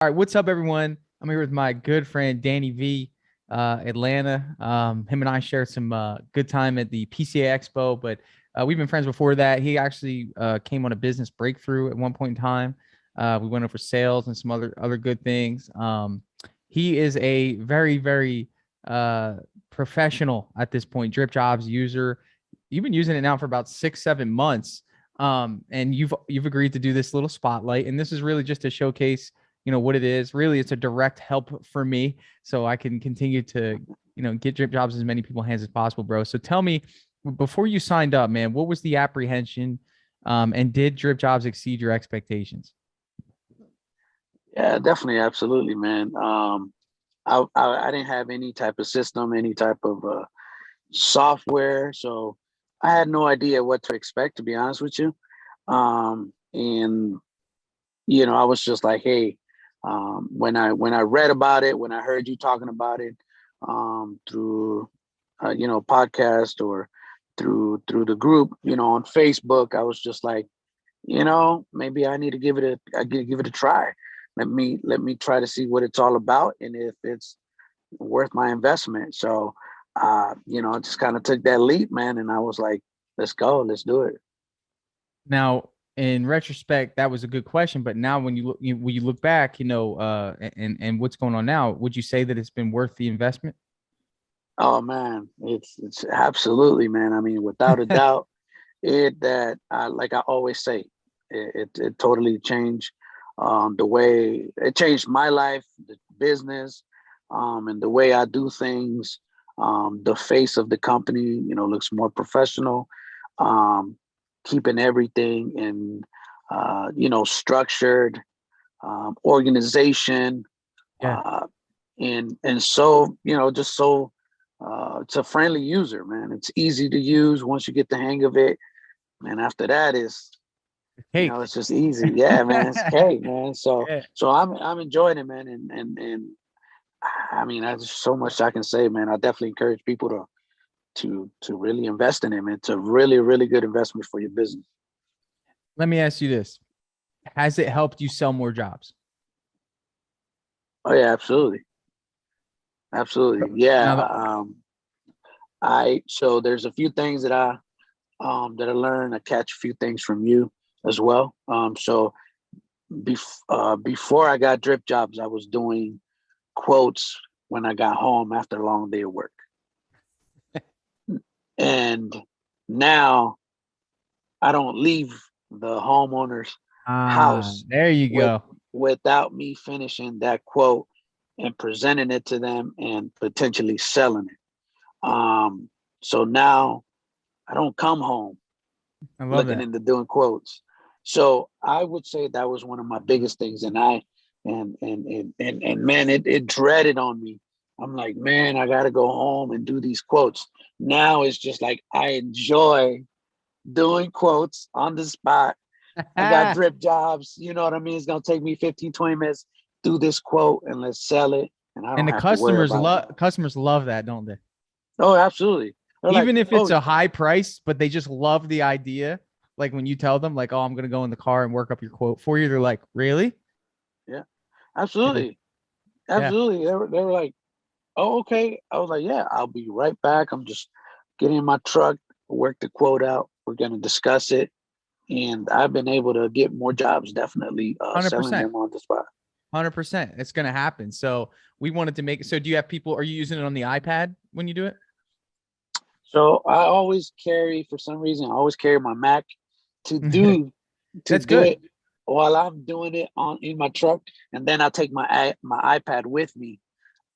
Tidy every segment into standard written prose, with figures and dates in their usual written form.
All right, what's up, everyone? I'm here with my good friend Danny V, Atlanta. Him and I shared some good time at the PCA Expo, but we've been friends before that. He actually came on a business breakthrough at one point in time. We went over sales and some other good things. He is a very uh, professional at this point, Dripjobs user. You've been using it now for about 6-7 months, and you've agreed to do this little spotlight, and this is really just to showcase what it is. Really, it's a direct help for me so I can continue to get Dripjobs as many people's hands as possible, bro. So tell me, before you signed up, man, what was the apprehension, and did Dripjobs exceed your expectations? Yeah, definitely, absolutely, man. I didn't have any type of system, any type of software, so I had no idea what to expect, to be honest with you. And I was just like, hey, when I read about it, when I heard you talking about it, through podcast or through the group, on Facebook, I was just like, maybe I need to give it a try. Let me try to see what it's all about and if it's worth my investment. So I just kind of took that leap, man, and I was like, let's go, let's do it. Now, in retrospect, that was a good question, but now when you look back, and what's going on now, would you say that it's been worth the investment? Oh man, it's absolutely, man. I mean, without a doubt, it that like I always say, it totally changed the way it changed my life, the business, and the way I do things. The face of the company, looks more professional. Um, Keeping everything in, structured, organization, Yeah. uh, and so just so it's a friendly user, man. It's easy to use once you get the hang of it, and after that is Cake. it's just easy. Yeah, man, it's cake, man. So Yeah. so I'm enjoying it, man, and I mean, there's so much I can say, man. I definitely encourage people to really invest in it, man. It's a really good investment for your business. Let me ask you this. Has it helped you sell more jobs? Oh yeah, absolutely, absolutely, yeah. Now, I so there's a few things that I learned. I catch a few things from you as well. So before I got drip jobs, I was doing quotes when I got home after a long day of work, and now I don't leave the homeowner's house there you with go. without me finishing that quote and presenting it to them and potentially selling it. So now I don't come home I love looking that. into doing quotes. So I would say that was one of my biggest things, and man, it dreaded on me. I'm like, man, I got to go home and do these quotes. Now it's just like I enjoy doing quotes on the spot. I got drip jobs. You know what I mean? It's gonna take me 15, 20 minutes. Do this quote and let's sell it, and I And don't the have to worry about it. customers love that, don't they? Oh, absolutely. They're like, Even if it's oh a high price, but they just love the idea. Like when you tell them, like, "Oh, I'm gonna go in the car and work up your quote for you," they're like, "Really?" yeah, Yeah, absolutely, yeah. absolutely. They were like, oh, okay. I was like, yeah, I'll be right back. I'm just getting in my truck, work the quote out. We're going to discuss it. And I've been able to get more jobs, definitely Hundred selling percent. them on the spot. 100%. It's gonna happen. So we wanted to make. So do you have people? Are you using it on the iPad when you do it? So I always carry, for some reason, I always carry my Mac to do to That's do good. it while I'm doing it on in my truck, and then I take my iPad with me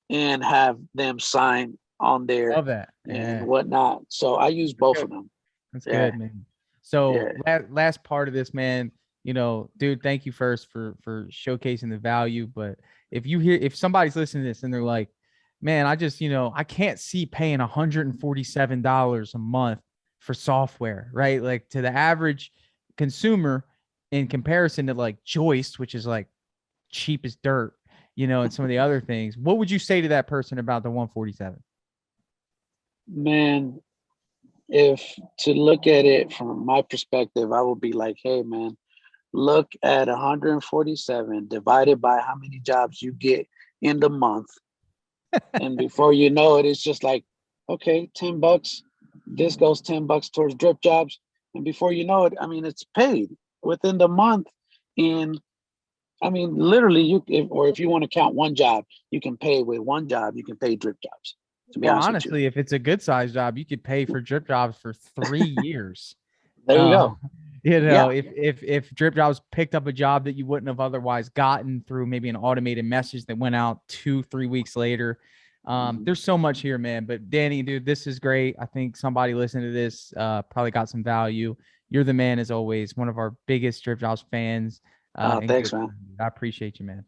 and have them sign on there Love that. and Yeah, whatnot. So I use that's both good. of them. That's Yeah, good, man. So yeah. last part of this, man. Dude, thank you first for showcasing the value. But if somebody's listening to this and they're like, man, I can't see paying $147 a month for software, right? Like to the average consumer in comparison to like Joist, which is like cheap as dirt, and some of the other things. What would you say to that person about the 147? Man, if to look at it from my perspective, I would be like, hey, man, look at 147 divided by how many jobs you get in the month. And before you know it, it's just like, okay, $10. This goes $10 towards Dripjobs. And before you know it, I mean, it's paid within the month. And I mean, literally, or if you want to count one job, you can pay with one job, you can pay Dripjobs, to be Well, honest with you. honestly, if it's a good size job, you could pay for Dripjobs for 3 years. There you Uh, go. Yeah. if Dripjobs picked up a job that you wouldn't have otherwise gotten through maybe an automated message that went out 2-3 weeks later. Mhm. There's so much here, man. But Danny, dude, this is great. I think somebody listening to this probably got some value. You're the man as always, one of our biggest Dripjobs fans. And Thanks, good. man. I appreciate you, man.